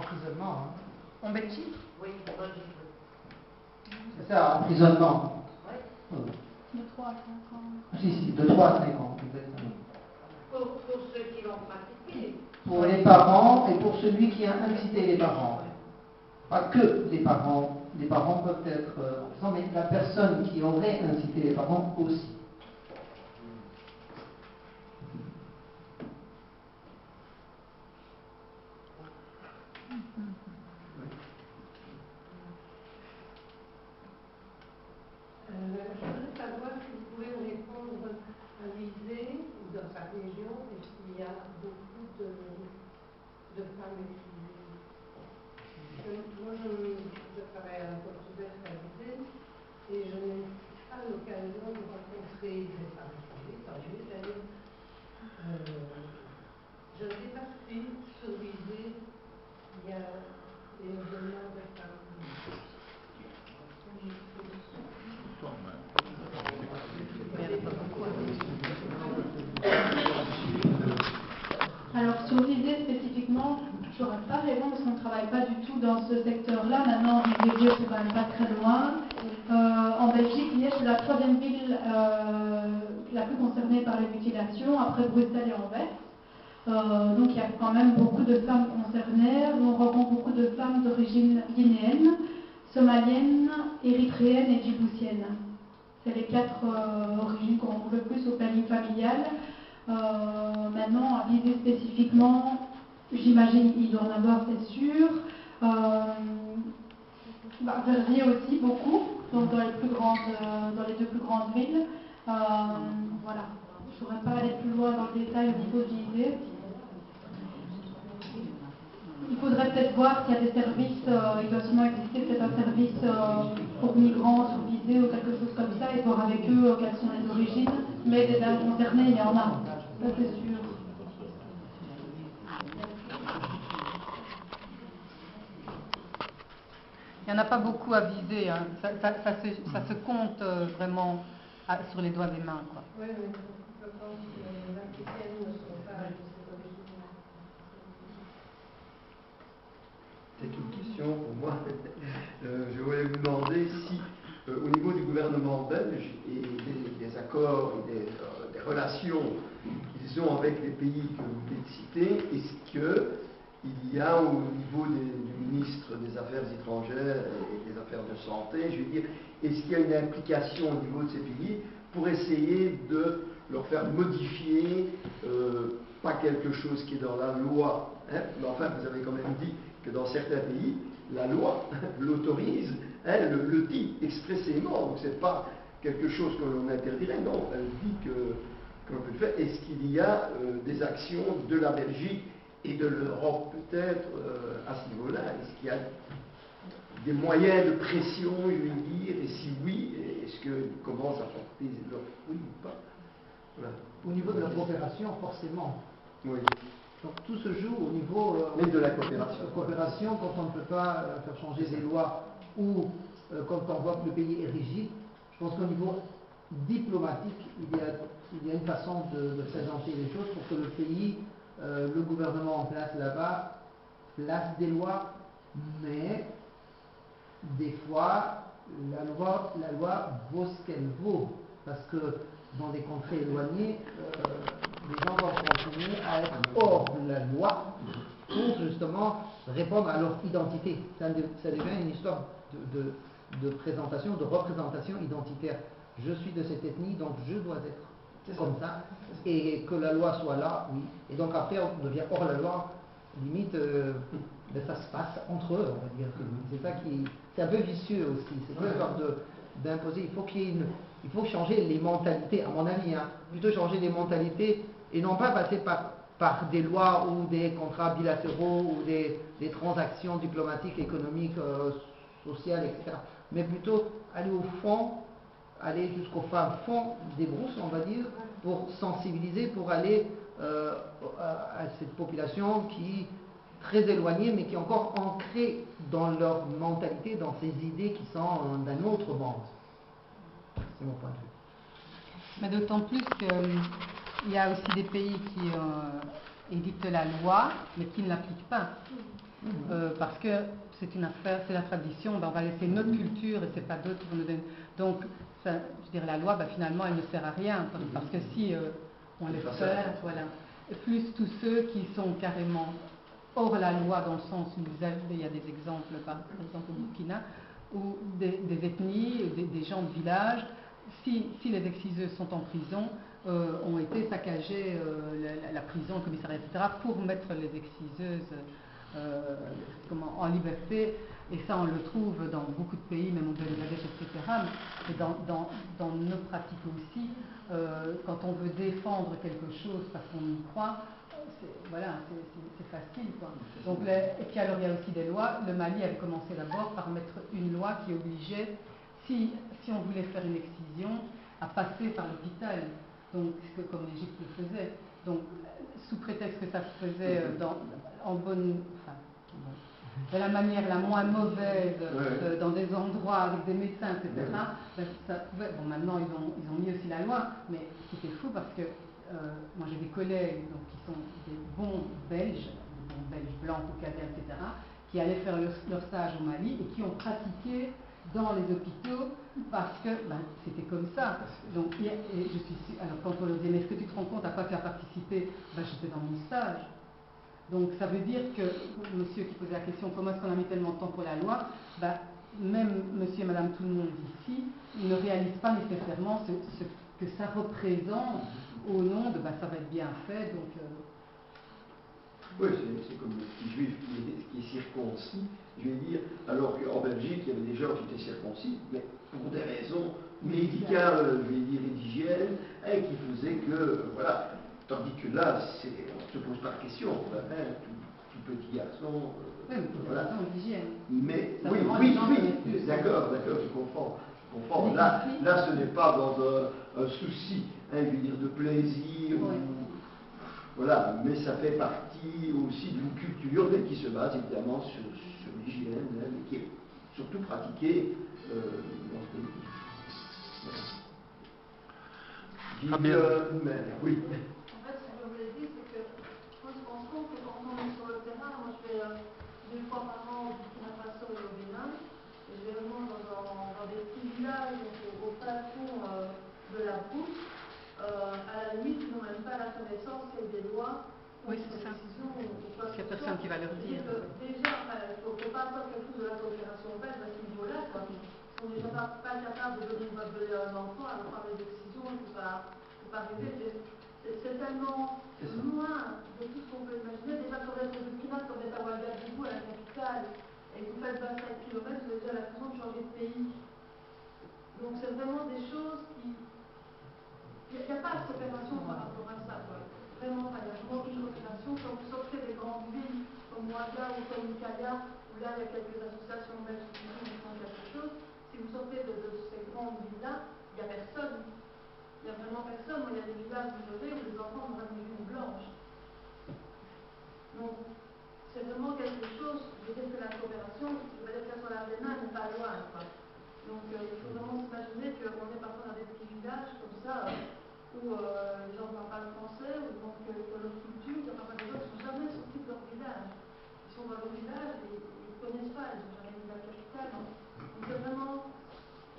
d'emprisonnement. Hein. En Belgique? Oui, en Belgique. C'est ça, emprisonnement. Oui. De 3 à 5 ans. Si, de 3 à 5 ans, exactement. Pour ceux qui l'ont pratiqué. Pour les parents et pour celui qui a incité les parents. Pas que les parents. Les parents peuvent être en prison, mais la personne qui aurait incité les parents aussi. Je voudrais savoir si vous pouvez me répondre à Visée ou dans sa région, est-ce qu'il y a beaucoup de femmes exilées? Moi, je travaille à la Portugal à Visée et je n'ai pas l'occasion de rencontrer des femmes exilées, tant mieux d'ailleurs. Je ne sais pas si sur Visée il y a énormément de femmes. Alors sur Visée spécifiquement, je n'aurais pas raison parce qu'on ne travaille pas du tout dans ce secteur-là. Maintenant, Visée, c'est quand même pas très loin. En Belgique, Liège est la 3e ville la plus concernée par les mutilations, après Bruxelles et Anvers. Donc il y a quand même beaucoup de femmes concernées. On rencontre beaucoup de femmes d'origine guinéenne, somalienne, érythréenne et djiboutienne. C'est les 4 origines qu'on trouve le plus au planning familial. Maintenant, à Visée spécifiquement, j'imagine qu'il doit en avoir, c'est sûr. Verviers aussi, beaucoup, donc dans les 2 plus grandes villes. Voilà. Je ne saurais pas aller plus loin dans le détail au niveau de Visée. Il faudrait peut-être voir s'il y a des services, il doit sûrement exister peut-être un service pour migrants sur Visée ou quelque chose comme ça, et voir avec eux quelles sont les origines. Mais des dames concernées, il y en a, ça c'est sûr. Il n'y en a pas beaucoup à Visée, hein. Ça se compte vraiment sur les doigts des mains, quoi. Oui, je pense que les Africaines ne sont pas de cette origine-là. C'est une question pour moi. Je voulais vous demander si, au niveau du gouvernement belge et des accords et des relations qu'ils ont avec les pays que vous venez de citer, est-ce qu'il y a au niveau du ministre des Affaires étrangères et des Affaires de santé, je veux dire, est-ce qu'il y a une implication au niveau de ces pays pour essayer de leur faire modifier, pas quelque chose qui est dans la loi, hein, mais enfin vous avez quand même dit que dans certains pays, la loi l'autorise, elle le dit expressément, donc c'est pas quelque chose que l'on interdirait, non, elle dit que l'on peut le faire. Est-ce qu'il y a des actions de la Belgique et de l'Europe peut-être à ce niveau-là? Est-ce qu'il y a des moyens de pression, je vais dire, et si oui, est-ce qu'ils commencent à porter leur fruit ou pas? Voilà. Au niveau de la coopération, forcément. Oui. Donc tout se joue au niveau mais de la coopération. Quand on ne peut pas faire changer des lois ou quand on voit que le pays est rigide. Je pense qu'au niveau diplomatique, il y a une façon de présenter les choses pour que le pays, le gouvernement en place là-bas, place des lois, mais des fois, la loi vaut ce qu'elle vaut. Parce que dans des contrées éloignées, les gens vont continuer à être hors de la loi pour justement répondre à leur identité. Ça devient une histoire de présentation, de représentation identitaire. Je suis de cette ethnie, donc je dois être comme ça. Et que la loi soit là, oui. Et donc après, on devient hors la loi, limite, ça se passe entre eux, on va dire. C'est ça qui... C'est un peu vicieux aussi, cette histoire d'imposer. Il faut changer les mentalités, à mon avis, hein. Plutôt changer les mentalités et non pas passer par des lois ou des contrats bilatéraux ou des transactions diplomatiques, économiques, sociales, etc. Mais plutôt aller au fond, aller jusqu'au fin fond des brousses, on va dire, pour sensibiliser, pour aller à cette population qui est très éloignée, mais qui est encore ancrée dans leur mentalité, dans ces idées qui sont d'un autre monde. C'est mon point de vue. Mais d'autant plus qu'il y a aussi des pays qui édictent la loi, mais qui ne l'appliquent pas. parce que c'est une affaire, c'est la tradition, ben, on va laisser notre culture et c'est pas d'autres qui vont nous donner. Donc, ça, je dirais, la loi, ben, finalement, elle ne sert à rien, parce que si on les fait, voilà. Et plus tous ceux qui sont carrément hors la loi, dans le sens où il y a des exemples, par exemple au Burkina, où des ethnies, des gens de village, si les exciseuses sont en prison, ont été saccagés la prison, le commissariat, etc., pour mettre les exciseuses en liberté. Et ça, on le trouve dans beaucoup de pays, même au Bangladesh, etc. Mais dans nos pratiques aussi, quand on veut défendre quelque chose parce qu'on y croit, c'est facile, quoi. Donc, et puis alors, il y a aussi des lois. Le Mali avait commencé d'abord par mettre une loi qui obligeait, si on voulait faire une excision, à passer par l'hôpital, donc comme l'Égypte le faisait. Donc, sous prétexte que ça se faisait de la manière la moins mauvaise, dans des endroits avec des médecins, etc. Ben, ça pouvait, bon, maintenant ils ont mis aussi la loi, mais c'était fou parce que moi j'ai des collègues donc, qui sont des bons Belges blancs, caucasiens, etc., qui allaient faire leur stage au Mali et qui ont pratiqué dans les hôpitaux parce que c'était comme ça. Donc, et je suis sûre, alors quand on leur dit, mais est-ce que tu te rends compte à quoi tu as participé? J'étais dans mon stage. Donc ça veut dire que, monsieur qui posait la question, comment est-ce qu'on a mis tellement de temps pour la loi, même monsieur et madame tout le monde ici, ils ne réalisent pas nécessairement ce que ça représente au nom de ça va être bien fait. Donc, oui, c'est comme le petit juif qui est circoncis, je vais dire, alors qu'en Belgique, il y avait des gens qui étaient circoncis, mais pour des raisons médicales, je vais dire, et d'hygiène, et qui faisaient que, voilà. Tandis que là, on ne se pose pas de question, tout petit garçon, voilà. Mais oui, d'accord, je comprends. Là, ce n'est pas dans un souci, je veux dire, de plaisir, voilà, mais ça fait partie aussi d'une culture qui se base évidemment sur l'hygiène, mais qui est surtout pratiquée dans ce pays. Oui. En fait, ce que je voulais dire, c'est que moi, je pense que quand on est sur le terrain, moi je vais 2 fois par an au Burkina Faso et au Bénin, et je vais vraiment dans des petits villages, au fin fond de la brousse. À la limite, ils n'ont même pas la connaissance qu'il y a des lois. Oui, c'est ça. Parce qu'il n'y a personne qui va leur dire. Déjà, il ne faut pas avoir quelque chose de la coopération belge à ce niveau-là. Ils sont déjà pas capables de donner une voix de à un enfant, alors par les décisions, il ne faut pas arriver. C'est tellement loin de tout ce qu'on peut imaginer. Déjà, quand vous êtes au Burkina, quand vous êtes à Ouagadougou, à la capitale, et que vous faites 25 km, vous avez déjà l'impression de changer de pays. Donc, c'est vraiment des choses qui. Il n'y a pas de coopération par rapport à ça, quoi. Vraiment pas. Il y a vraiment une coopération. Quand vous sortez des grandes villes comme Ouaga ou comme Kaya, où là il y a quelques associations belges qui font quelque chose, si vous sortez de ces grandes villes-là, il n'y a personne. Il n'y a vraiment personne. Moi, il y a des villages où je vais où les enfants ont vraiment une blanche. Donc, c'est vraiment quelque chose. Je veux dire que la coopération, je veux dire qu'elle soit la main, n'est pas loin, quoi. Donc, il faut vraiment s'imaginer qu'on est parfois dans des petits villages comme ça, où les gens ne parlent pas le français, ou donc que leur culture, il y a parfois des gens qui ne sont jamais sortis de leur village. Ils sont dans leur village et ils ne connaissent pas, ils n'ont jamais vu la capitale. Donc, c'est vraiment,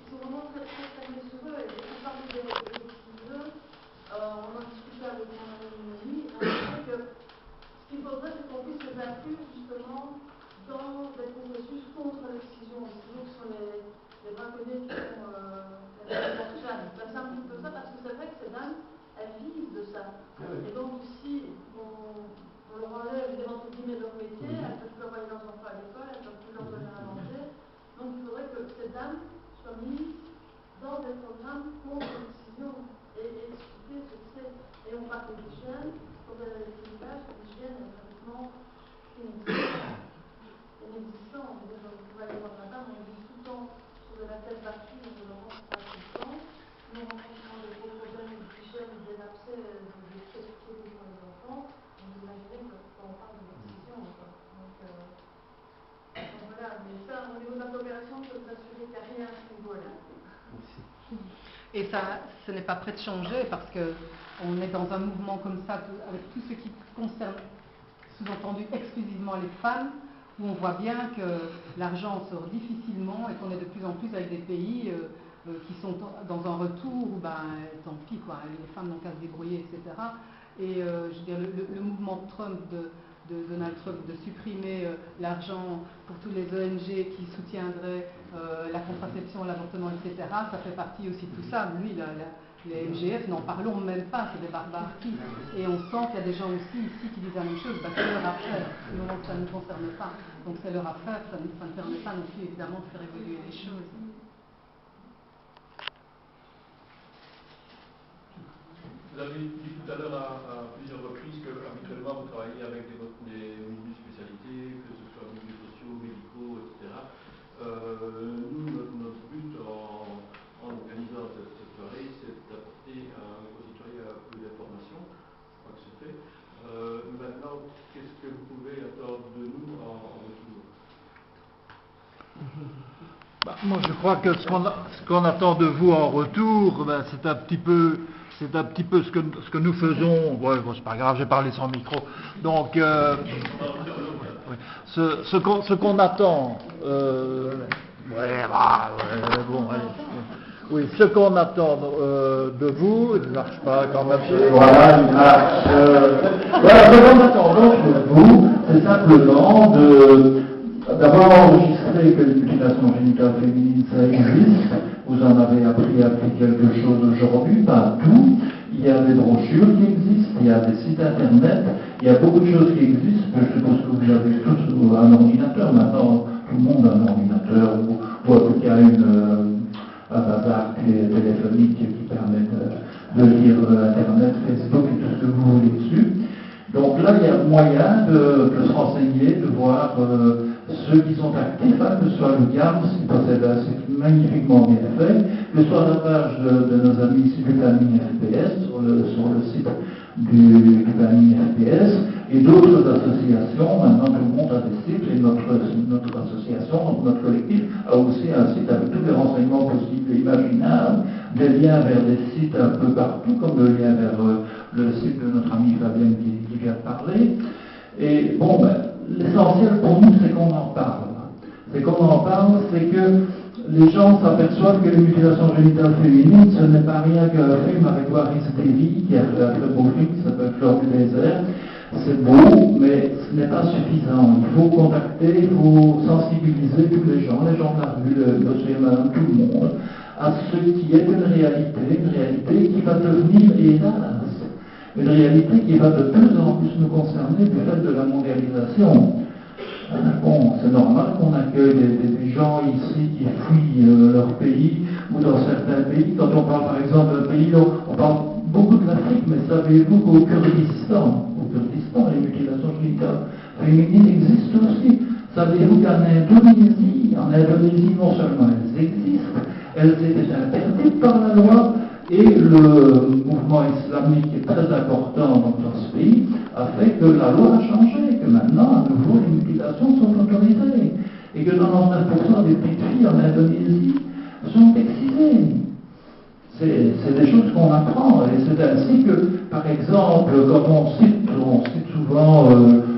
ils sont vraiment très très fermés sur eux. Et pour parler des exciseurs, on en discutait avec mon ami, on disait que ce qu'il faudrait, c'est qu'on puisse les inclure justement dans des processus contre l'excision. C'est-à-dire que sur les braconniers qui font la marchande. C'est un petit peu ça, parce que c'est vrai que ces dames, elles vivent de ça. Et donc, si on leur enlève entre guillemets leur métier, elles ne peuvent plus envoyer leurs enfants à l'école, elles ne peuvent plus leur donner à manger. Donc, il faudrait que ces dames soient mises dans des programmes contre l'excision et expliquer ce que c'est. Et on parle d'hygiène, quand vous avez des villages, l'hygiène est pratiquement inexistante. Je veux dire, vous pouvez aller voir là-bas, on vit tout le temps sur de la tête battue, on ne le rentre pas tout le temps. Nous rencontrons des gros problèmes d'hygiène, des abcès, des spécificités pour les enfants. Vous imaginez que quand on parle de l'excision, donc voilà, mais ça, au niveau de la coopération, je peux vous assurer qu'il n'y a rien à ce niveau-là. Et ça, ce n'est pas prêt de changer parce qu'on est dans un mouvement comme ça, avec tout ce qui concerne, sous-entendu, exclusivement les femmes, où on voit bien que l'argent sort difficilement et qu'on est de plus en plus avec des pays qui sont dans un retour où, tant pis, quoi, les femmes n'ont qu'à se débrouiller, etc. Et je veux dire, le mouvement de Trump, de Donald Trump, de supprimer l'argent pour tous les ONG qui soutiendraient la contraception, l'avortement, etc., ça fait partie aussi de tout ça. Lui, les MGF, n'en parlons même pas, c'est des barbares. Et on sent qu'il y a des gens aussi ici qui disent la même chose, c'est leur affaire, du moment que ça ne nous concerne pas. Donc c'est leur affaire, ça ne permet pas non plus évidemment de faire évoluer les choses. Vous avez dit tout à l'heure à plusieurs reprises que habituellement vous travaillez avec des multispécialités, que ce soit milieux sociaux, médicaux, etc. Nous, notre but en organisant cette soirée, c'est d'apporter à nos concitoyens un peu d'informations. Je crois que c'est fait. Maintenant, qu'est-ce que vous pouvez attendre de nous en retour? Moi, je crois que ce qu'on attend de vous en retour, c'est un petit peu ce que nous faisons. Ouais, bon, c'est pas grave, j'ai parlé sans micro. Donc, ce qu'on attend. Oui, ce qu'on attend de vous, il ne marche pas quand même. Voilà, il marche. Voilà, ce qu'on attend donc de vous, c'est simplement d'avoir enregistré que les mutilations génitales féminines, ça existe. Vous en avez appris quelque chose aujourd'hui, pas tout. Il y a des brochures qui existent, il y a des sites internet, il y a beaucoup de choses qui existent. Je suppose que vous avez tous un ordinateur. Maintenant, tout le monde a un ordinateur, ou en tout cas un bazar téléphonique qui permet de lire internet, Facebook et tout ce que vous voulez dessus. Donc là, il y a moyen de se renseigner, de voir ceux qui sont actifs, que ce soit le GAMS qui possède un site magnifiquement bien fait, que ce soit la page de nos amis ici du planning FPS, sur le site du planning FPS, et d'autres associations. Maintenant, tout le monde a des sites, et notre association, notre collectif, a aussi un site avec tous les renseignements possibles et imaginables, des liens vers des sites un peu partout, comme le lien vers le site de notre ami Fabienne qui vient de parler. Et bon, l'essentiel pour nous, c'est qu'on en parle. C'est que les gens s'aperçoivent que les mutilations génitales féminines, ce n'est pas rien qu'un film avec Waris Davy, qui a fait un très beau film qui s'appelle Fleur du désert. C'est beau, mais ce n'est pas suffisant. Il faut contacter, il faut sensibiliser tous les gens de la rue, le CMA, tout le monde, à ce qui est une réalité qui va devenir, hélas, une réalité qui va de plus en plus nous concerner du fait de la mondialisation. Bon, c'est normal qu'on accueille des gens ici qui fuient leur pays, ou dans certains pays. Quand on parle par exemple d'un pays, on parle beaucoup de l'Afrique, mais savez-vous qu'au Kurdistan, les mutilations génitales féminines existent aussi. Savez-vous qu'en Indonésie, non seulement elles existent, elles étaient interdites par la loi, et le mouvement islamique est très important dans ce pays, a fait que la loi a changé, que maintenant, à nouveau, les mutilations sont autorisées, et que 99% des petites filles en Indonésie sont excisées. C'est des choses qu'on apprend, et c'est ainsi que, par exemple, comme on cite souvent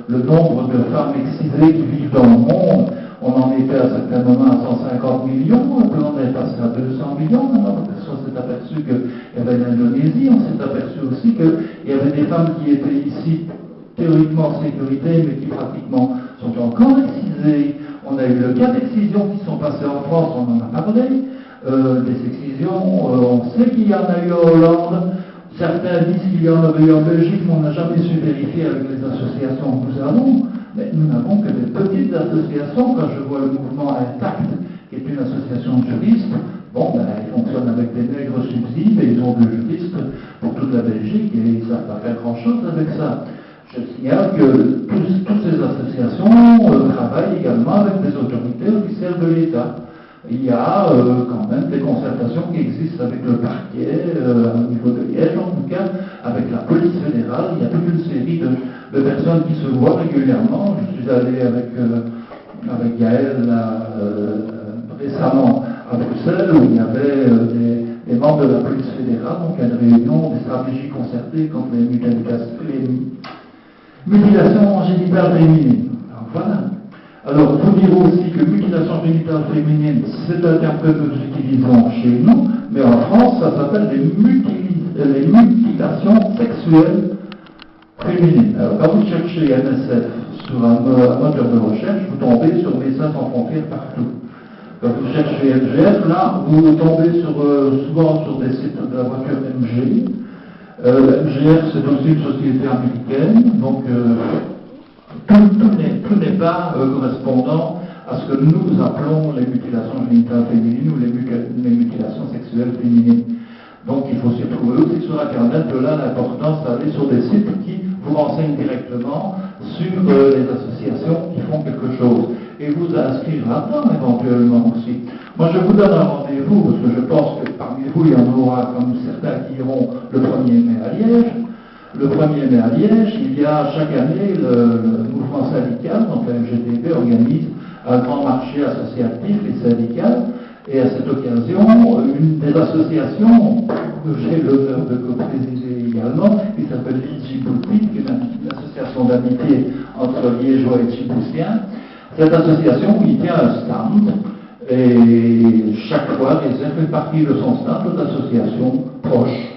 le nombre de femmes excisées qui vivent dans le monde. On en était à un certain moment à 150 millions, puis on est passé à 200 millions maintenant, parce qu'on s'est aperçu qu'il y avait l'Indonésie, on s'est aperçu aussi qu'il y avait des femmes qui étaient ici théoriquement en sécurité, mais qui pratiquement sont encore excisées. On a eu le cas d'excisions qui sont passées en France, on en a parlé, des excisions, on sait qu'il y en a eu en Hollande. Certains disent qu'il y en avait eu en Belgique, mais on n'a jamais su vérifier avec les associations que nous avons. Mais nous n'avons que des petites associations. Quand je vois le mouvement Intact, qui est une association de juristes, ils fonctionnent avec des maigres subsides et ils ont des juristes pour toute la Belgique et ils ne savent pas faire grand-chose avec ça. Je signale que toutes ces associations travaillent également avec des autorités officielles de l'État. Il y a quand même des concertations qui existent avec le parquet, au niveau de Liège en tout cas, avec la police fédérale. Il y a toute une série de personnes qui se voient régulièrement. Je suis allé avec Gaël récemment à Bruxelles où il y avait des membres de la police fédérale, donc une réunion des stratégies concertées contre les mutilations génitales féminines. Alors voilà. Alors, il faut dire aussi que mutilation génitale féminine, c'est un terme que nous utilisons chez nous, mais en France, ça s'appelle les mutilations sexuelles féminines. Alors, quand vous cherchez MSF sur un moteur de recherche, vous tombez sur Médecins sans frontières partout. Quand vous cherchez MGF, là, vous tombez souvent sur des sites de la voiture MG. MGF, c'est aussi une société américaine, donc tout n'est pas correspondant à ce que nous appelons les mutilations génitales féminines ou les mutilations sexuelles féminines. Donc il faut s'y retrouver aussi sur Internet, de là l'importance d'aller sur des sites qui vous renseignent directement sur les associations qui font quelque chose. Et vous inscrire là-dedans éventuellement aussi. Moi je vous donne un rendez-vous, parce que je pense que parmi vous il y en aura comme certains qui iront le 1er mai à Liège. Le 1er mai à Liège, il y a chaque année le mouvement syndical, donc la FGTB organise un grand marché associatif et syndical. Et à cette occasion, une des associations que j'ai l'honneur de co-présider également, qui s'appelle l'Idjibouti, qui est une association d'amitié entre Liégeois et Djiboutiens. Cette association, il tient un stand, et chaque fois, fait partie de son stand d'associations proches.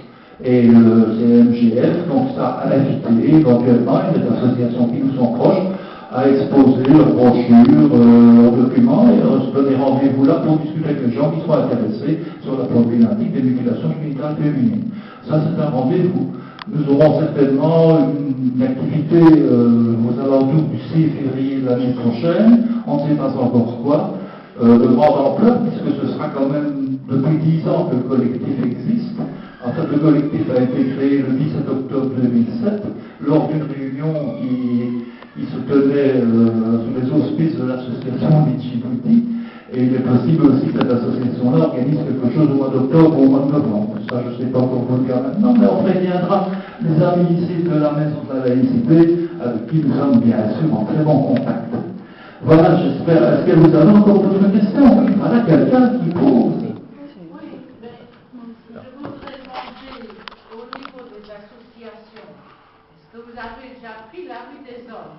Et le CMGF, donc ça a invité éventuellement des associations qui nous sont proches à exposer leurs brochures, leurs documents et se donner rendez-vous là pour discuter avec les gens qui sont intéressés sur la problématique des mutilations génitales féminines. Ça, c'est un rendez-vous. Nous aurons certainement une activité aux alentours du 6 février de l'année prochaine, on ne sait pas encore quoi, de grande ampleur, puisque ce sera quand même depuis 10 ans que le collectif existe. En fait, le collectif a été créé le 17 octobre 2007, lors d'une réunion qui se tenait sous les auspices de l'association Djibouti. Et il est possible aussi que cette association-là organise quelque chose au mois d'octobre ou au mois de novembre. Ça, je ne sais pas pour vous le dire maintenant, mais on préviendra les amis ici de la Maison de la laïcité, avec qui nous sommes bien sûr en très bon contact. Voilà, j'espère. Est-ce que vous avez encore d'autres questions? Oui, voilà quelqu'un qui pose. Vous avez déjà pris la rue des hommes.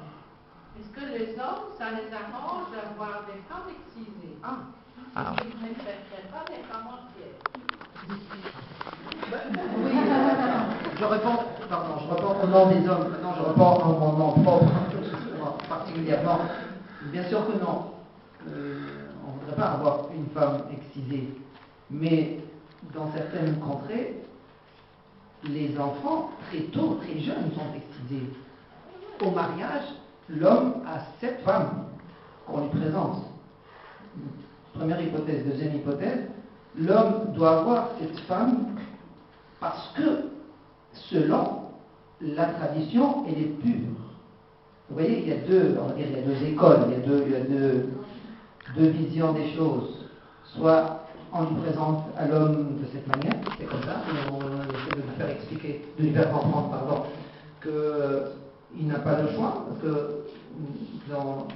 Est-ce que les hommes, ça les arrange d'avoir des femmes excisées? Ils ne préfèrent pas les femmes entières. Je réponds au nom des hommes. Maintenant, je réponds en mon nom propre, particulièrement. Bien sûr que non. On ne voudrait pas avoir une femme excisée. Mais dans certaines contrées, les enfants, très tôt, très jeunes, sont excisés. Au mariage, l'homme a 7 femmes qu'on lui présente. Première hypothèse. Deuxième hypothèse, l'homme doit avoir 7 femmes parce que, selon la tradition, elle est pure. Vous voyez, il y a deux écoles, il y a deux visions des choses. Soit on lui présente à l'homme de cette manière, c'est comme ça, et on essaie de lui faire expliquer, de lui faire comprendre, qu'il n'a pas le choix, parce que dans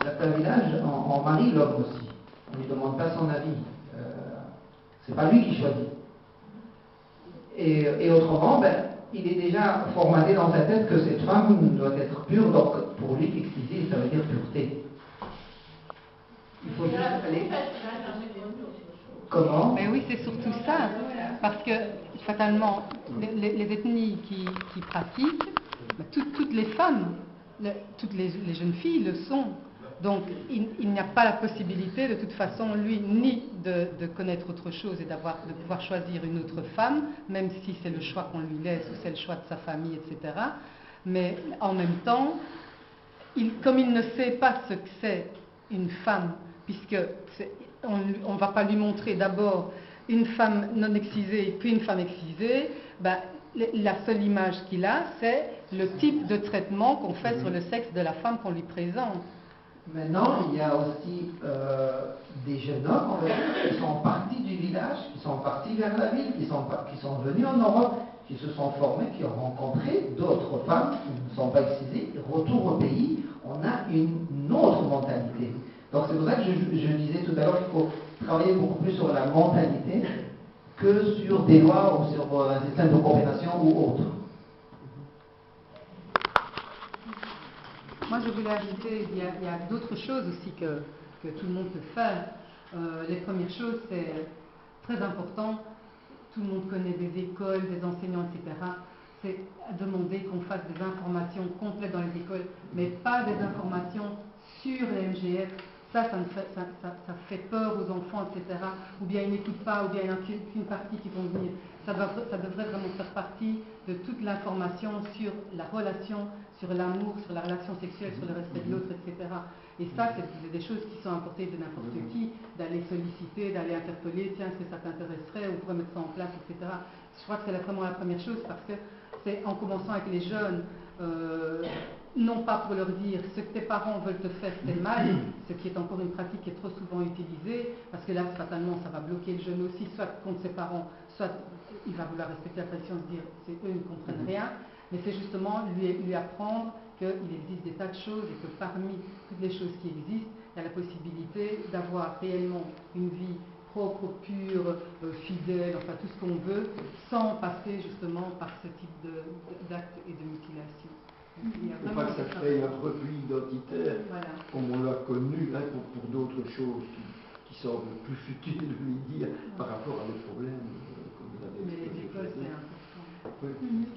certains villages, on marie l'homme aussi. On ne lui demande pas son avis. C'est pas lui qui choisit. Et autrement, il est déjà formaté dans sa tête que cette femme doit être pure, donc pour lui, exciser, ça veut dire pureté. Il faut juste aller. Comment? Mais oui, c'est surtout ça, parce que fatalement, les ethnies qui pratiquent, toutes les femmes, toutes les jeunes filles le sont. Donc il n'y a pas la possibilité de toute façon, lui, ni de connaître autre chose et de pouvoir choisir une autre femme, même si c'est le choix qu'on lui laisse ou c'est le choix de sa famille, etc. Mais en même temps, comme il ne sait pas ce que c'est une femme, puisque on ne va pas lui montrer d'abord une femme non excisée puis une femme excisée, la seule image qu'il a, c'est le type de traitement qu'on fait sur le sexe de la femme qu'on lui présente. Maintenant, il y a aussi des jeunes hommes qui sont partis du village, qui sont partis vers la ville, qui sont venus en Europe, qui se sont formés, qui ont rencontré d'autres femmes qui ne sont pas excisées. Retour au pays, on a une autre mentalité. Donc c'est pour ça que je disais tout à l'heure qu'il faut travailler beaucoup plus sur la mentalité que sur des lois ou sur un système de compréhension ou autre. Moi, je voulais ajouter, il y a d'autres choses aussi que tout le monde peut faire. Les premières choses, c'est très important. Tout le monde connaît des écoles, des enseignants, etc. C'est demander qu'on fasse des informations complètes dans les écoles, mais pas des informations sur les MGF. Ça fait peur aux enfants, etc. Ou bien ils n'écoutent pas, ou bien il n'y en a qu'une partie qui vont venir. Ça devrait vraiment faire partie de toute l'information sur la relation, sur l'amour, sur la relation sexuelle, sur le respect de l'autre, etc. Et ça, c'est des choses qui sont à portée de n'importe qui, d'aller solliciter, d'aller interpeller, tiens, est-ce que ça t'intéresserait, on pourrait mettre ça en place, etc. Je crois que c'est vraiment la première chose, parce que c'est en commençant avec les jeunes, non pas pour leur dire ce que tes parents veulent te faire c'est mal, ce qui est encore une pratique qui est trop souvent utilisée, parce que là fatalement ça va bloquer le jeune aussi, soit contre ses parents, soit il va vouloir respecter la tradition, se dire c'est eux, ils ne comprennent rien, mais c'est justement lui apprendre qu'il existe des tas de choses et que parmi toutes les choses qui existent, il y a la possibilité d'avoir réellement une vie propre, pure, fidèle, enfin tout ce qu'on veut, sans passer justement par ce type d'actes et de mutilation. Il ne faut pas que ça crée un repli identitaire, voilà, comme on l'a connu, hein, pour d'autres choses qui semblent plus futiles de lui dire par rapport à des problèmes, comme vous avez exposé. Mais les écoles, c'est important. Oui.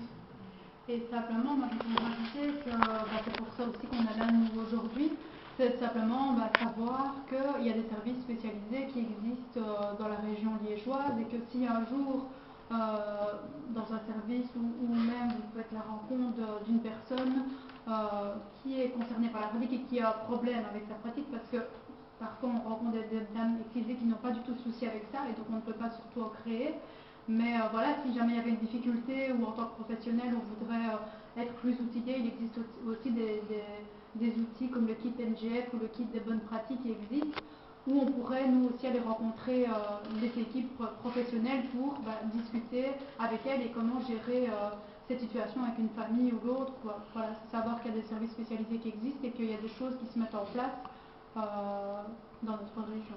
Et simplement, moi je voudrais rajouter que c'est pour ça aussi qu'on a là nous aujourd'hui, c'est simplement savoir qu'il y a des services spécialisés qui existent dans la région liégeoise et que si un jour, dans un service ou même vous faites la rencontre d'une personne qui est concernée par la pratique et qui a un problème avec sa pratique, parce que parfois on rencontre des dames excisées qui n'ont pas du tout de souci avec ça et donc on ne peut pas surtout en créer. Mais voilà, si jamais il y avait une difficulté ou en tant que professionnel on voudrait être plus outillé, il existe aussi des outils comme le kit MGF ou le kit des bonnes pratiques qui existent, où on pourrait nous aussi aller rencontrer des équipes professionnelles pour discuter avec elles et comment gérer cette situation avec une famille ou l'autre. Voilà, savoir qu'il y a des services spécialisés qui existent et qu'il y a des choses qui se mettent en place dans notre région.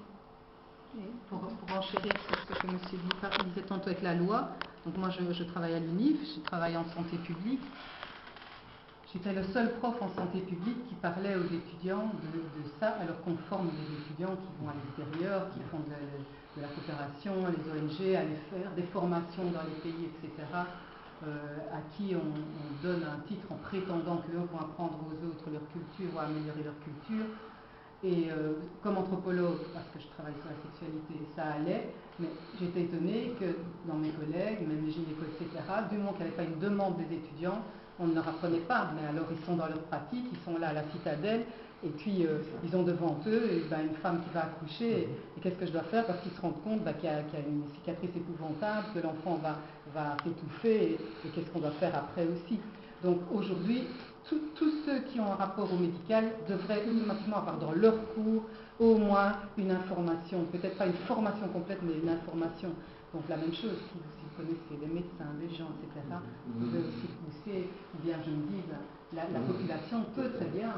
Et pour enchérir ce que M. disait tantôt avec la loi, donc moi je travaille à l'UNIF, je travaille en santé publique. J'étais le seul prof en santé publique qui parlait aux étudiants de ça, alors qu'on forme des étudiants qui vont à l'extérieur, qui font de la coopération, les ONG, aller faire des formations dans les pays, etc., à qui on donne un titre en prétendant qu'eux vont apprendre aux autres leur culture ou améliorer leur culture. Et comme anthropologue, parce que je travaille sur la sexualité, ça allait, mais j'étais étonnée que dans mes collègues, même les gynécos, etc., du moment qu'il n'y avait pas une demande des étudiants, on ne leur apprenait pas. Mais alors ils sont dans leur pratique, ils sont là à la citadelle, et puis ils ont devant eux une femme qui va accoucher, et qu'est-ce que je dois faire parce qu'ils se rendent compte qu'il y a une cicatrice épouvantable, que l'enfant va s'étouffer, et qu'est-ce qu'on doit faire après aussi. Donc aujourd'hui, tous ceux qui ont un rapport au médical devraient automatiquement avoir dans leur cours au moins une information, peut-être pas une formation complète, mais une information. Donc la même chose, si vous connaissez les médecins, les gens, etc., vous pouvez aussi pousser, ou bien je me dis, la population peut très bien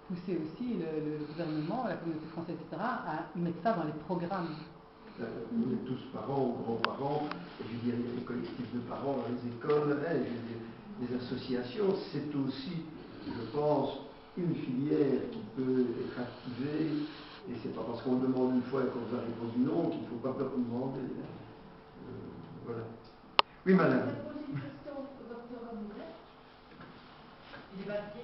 pousser aussi le gouvernement, la communauté française, etc., à mettre ça dans les programmes. On est tous parents ou grands-parents, et je veux dire, il y a des collectifs de parents dans les écoles, les associations, c'est aussi, je pense, une filière qui peut être activée, et c'est pas parce qu'on le demande une fois et qu'on vous a répondu non qu'il ne faut pas peur de demander. Voilà. Oui, madame. Je vais poser une question au docteur Amouret. Il est parti.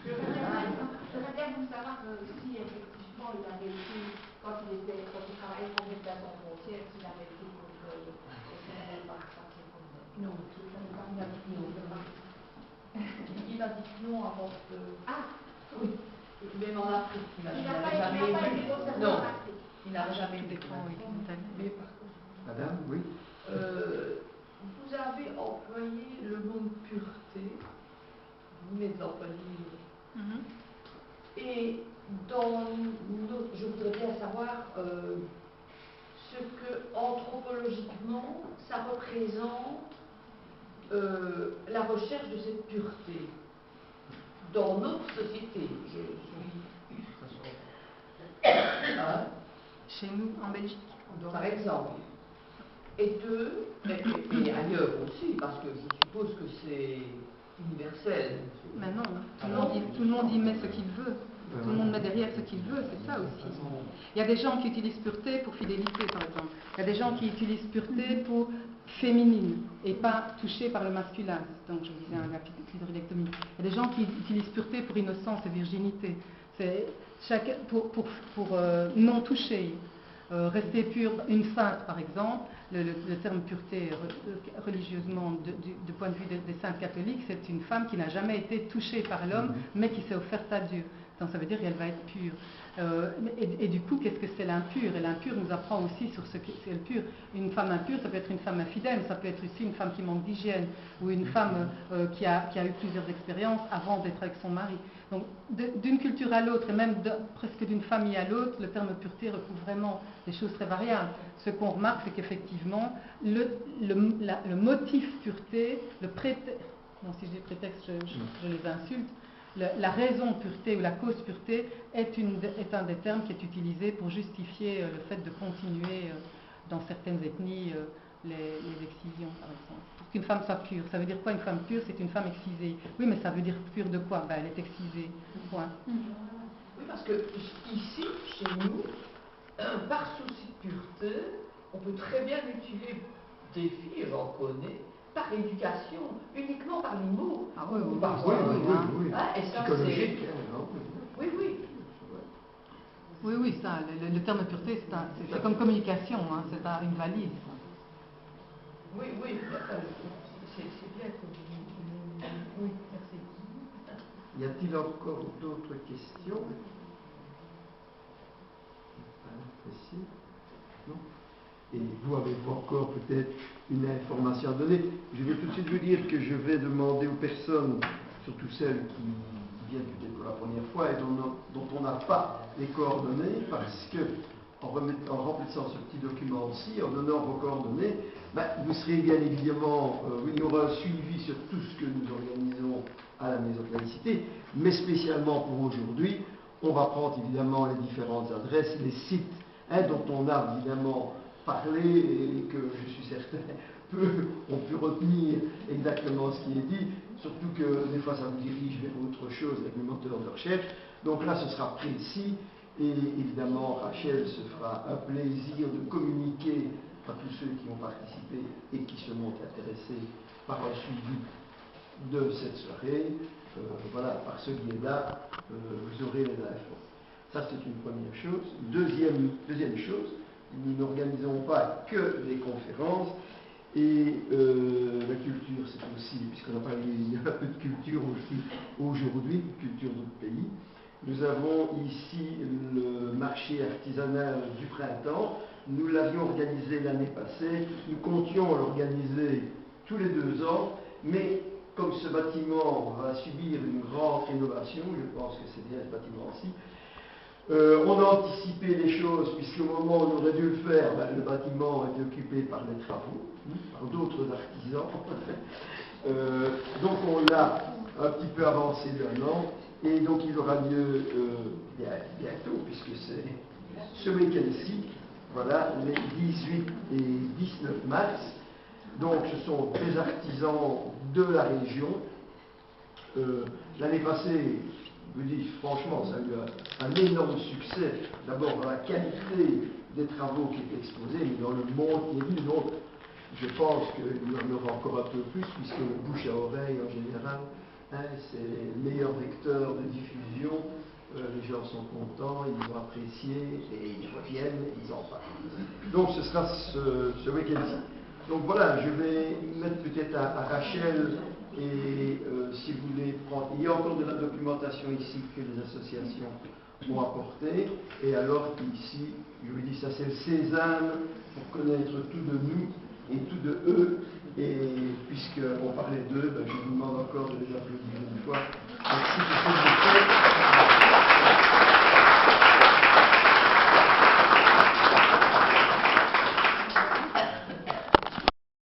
J'aimerais bien vous savoir si effectivement il avait été, quand il travaillait pour Médecins sans frontières, s'il avait été contrôlé par ses problèmes. Non, il a dit non. Il a dit non avant que... Ah, oui. Même en Afrique, il n'avait jamais été concerné. Non, il n'avait jamais été concerné. Madame, oui. Vous avez employé le mot pureté, vous venez de l'employer. Et je voudrais bien savoir ce que anthropologiquement ça représente la recherche de cette pureté dans notre société. Chez nous, en Belgique. Par exemple. Et ailleurs aussi, parce que je suppose que c'est universel. Mais non, tout le monde y met ce qu'il veut. Tout le monde met derrière ce qu'il veut, c'est ça aussi. Il y a des gens qui utilisent pureté pour fidélité, par exemple. Il y a des gens qui utilisent pureté pour féminine et pas touché par le masculin. Donc, je vous disais, la clitoridectomie. Il y a des gens qui utilisent pureté pour innocence et virginité. C'est pour non touché. Rester pure, une sainte par exemple, le terme pureté religieusement du point de vue des saintes catholiques, c'est une femme qui n'a jamais été touchée par l'homme, mais qui s'est offerte à Dieu. Donc ça veut dire qu'elle va être pure. Et du coup, qu'est-ce que c'est l'impur? Et l'impur nous apprend aussi sur ce que c'est le pur. Une femme impure, ça peut être une femme infidèle, ça peut être aussi une femme qui manque d'hygiène, ou une femme qui a eu plusieurs expériences avant d'être avec son mari. Donc d'une culture à l'autre, et même presque d'une famille à l'autre, le terme pureté recouvre vraiment des choses très variables. Ce qu'on remarque, c'est qu'effectivement, le motif pureté, le prétexte, bon, si je dis prétexte, je les insulte, la raison pureté ou la cause pureté est un des termes qui est utilisé pour justifier le fait de continuer dans certaines ethnies les excisions, par exemple. Pour qu'une femme soit pure, ça veut dire quoi une femme pure? C'est une femme excisée. Oui, mais ça veut dire pure de quoi? Ben, elle est excisée. Point. Oui, parce que ici, chez nous, par souci de pureté, on peut très bien utiliser des filles, j'en connais, par éducation, uniquement par les mots. Ah oui, oui, oui. Ah, et ça, Psychologique, oui, oui. Oui, ça, le terme pureté, c'est comme communication, hein, c'est une valise. Oui, c'est bien que vous... Oui, merci. Y a-t-il encore d'autres questions? Ici? Non? Et vous avez-vous encore peut-être une information à donner? Je vais tout de suite vous dire que je vais demander aux personnes, surtout celles qui viennent peut-être pour la première fois et dont on n'a pas les coordonnées, parce que en remplissant ce petit document-ci, en donnant vos coordonnées, vous serez bien évidemment, il y aura un suivi sur tout ce que nous organisons à la Maison de Laïcité, mais spécialement pour aujourd'hui, on va prendre évidemment les différentes adresses, les sites dont on a évidemment parlé et que je suis certain ont pu retenir exactement ce qui est dit, surtout que des fois ça nous dirige vers autre chose avec le moteur de recherche. Donc là ce sera précis et évidemment Rachel se fera un plaisir de communiquer à tous ceux qui ont participé et qui se montrent intéressés par un suivi de cette soirée. Voilà, par ce biais-là, vous aurez les infos. Ça, c'est une première chose. Deuxième chose, nous n'organisons pas que des conférences, et la culture, c'est aussi, puisqu'on a parlé il y a un peu de culture aussi aujourd'hui, culture d'autres pays. Nous avons ici le marché artisanal du printemps. Nous l'avions organisé l'année passée. Nous comptions l'organiser tous les 2 ans, mais comme ce bâtiment va subir une grande rénovation, je pense que c'est bien ce bâtiment-ci, on a anticipé les choses, puisqu'au moment où on aurait dû le faire, le bâtiment est occupé par les travaux, par d'autres artisans. Donc on l'a un petit peu avancé d'un an, et donc il aura lieu bientôt, puisque c'est ce week-end-ci, voilà, les 18 et 19 mars. Donc ce sont des artisans de la région. L'année passée, je vous dis franchement, ça a eu un énorme succès, d'abord dans la qualité des travaux qui étaient exposés, mais dans le monde qui est venu. Donc je pense qu'il y en aura encore un peu plus, puisque le bouche à oreille en général, c'est le meilleur vecteur de diffusion. Les gens sont contents, ils ont apprécié, et ils reviennent, et ils en parlent. Donc ce sera ce week-end-ci. Donc voilà, je vais mettre peut-être à Rachel, et si vous voulez prendre... Il y a encore de la documentation ici que les associations ont apportée, et alors ici, je vous dis, ça c'est le sésame pour connaître tout de nous et tout de eux, et puisqu'on parlait d'eux, je vous demande encore de les applaudir une fois.